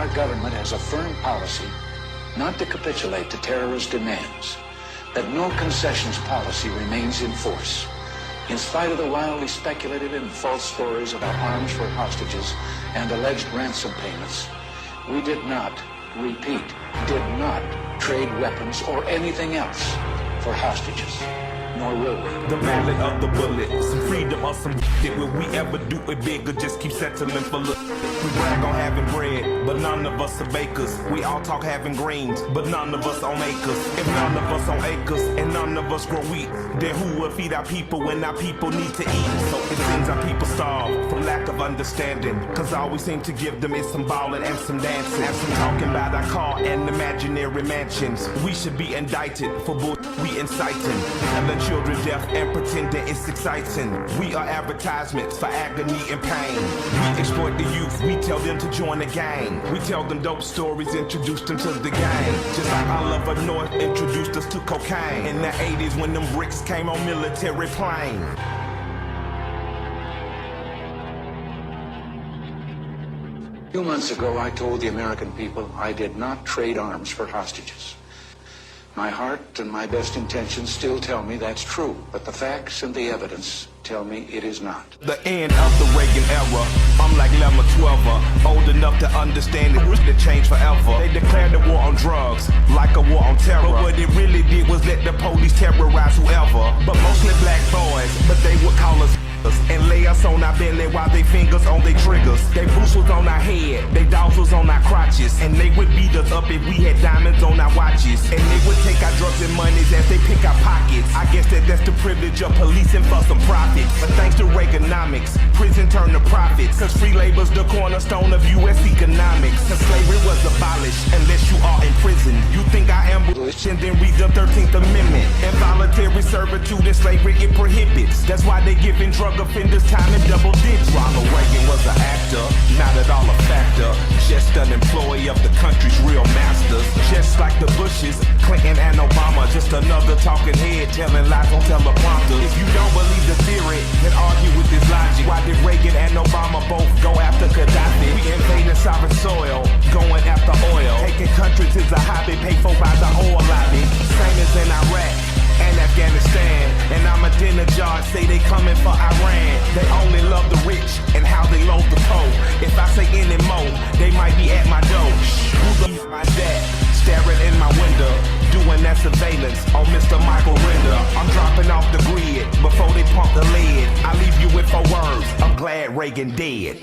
our government has a firm policy not to capitulate to terrorist demands, that no concessions policy remains in force. In spite of the wildly speculative and false stories about arms for hostages and alleged ransom payments, we did not, repeat, did not trade weapons or anything else for hostages. Nor will we. The ballad of the bullet, some freedom or some shit. Will we ever do it big or just keep settling for look? We brag on having bread, but none of us are bakers. We all talk having greens, but none of us on acres. If none of us on acres and none of us grow wheat, then who will feed our people when our people need to eat? So it seems our people starve from lack of understanding, cause all we seem to give them is some ballin' and some dancing, and some talking about our car and imaginary mansions. We should be indicted for bull we inciting, and the children deaf and pretending it's exciting. We are advertisements for agony and pain. We exploit the youth, we tell them to join the gang. We tell them dope stories, introduce them to the game. Just like Oliver North introduced us to cocaine in the 80s when them bricks came on military plane. A few months ago, I told the American people I did not trade arms for hostages. My heart and my best intentions still tell me that's true, but the facts and the evidence tell me it is not. The end of the Reagan era, I'm like Lemma 12, old enough to understand it would change forever. They declared the war on drugs, like a war on terror, but what it really did was let the police terrorize whoever, but mostly black boys, but they would call us and lay us on our belly while they fingers on their triggers. They boots was on our head, they dogs was on our crotches, and they would beat us up if we had diamonds on our watches, and they would take our drugs and monies as they pick our pockets. I guess that's the privilege of policing for some profit, but thanks to Reaganomics, prison turned to profits, cause free labor's the cornerstone of U.S. economics, cause slavery was abolished unless you are in prison. You think I am bullish and then read the 13th Amendment. Involuntary servitude and slavery it prohibits. That's why they giving drug offenders time in double digits. Ronald Reagan was an actor, not at all a factor, just an employee of the country's real masters. Just like the Bushes, Clinton and Obama, just another talking head telling lies on teleprompter. If you don't believe the theory, then argue with this logic. Why did Reagan and Obama both go after Gaddafi? We invading sovereign soil, going after oil. Taking countries is a hobby paid for by the oil lobby. Same as in Iraq and Afghanistan, and I'm a dinner jar, say they coming for Iran. They only love the rich and how they load the poor. If I say any more, they might be at my door. Who the my dad? Staring in my window, doing that surveillance on Mr. Michael Render. I'm dropping off the grid before they pump the lead. I leave you with 4 words, I'm glad Reagan dead.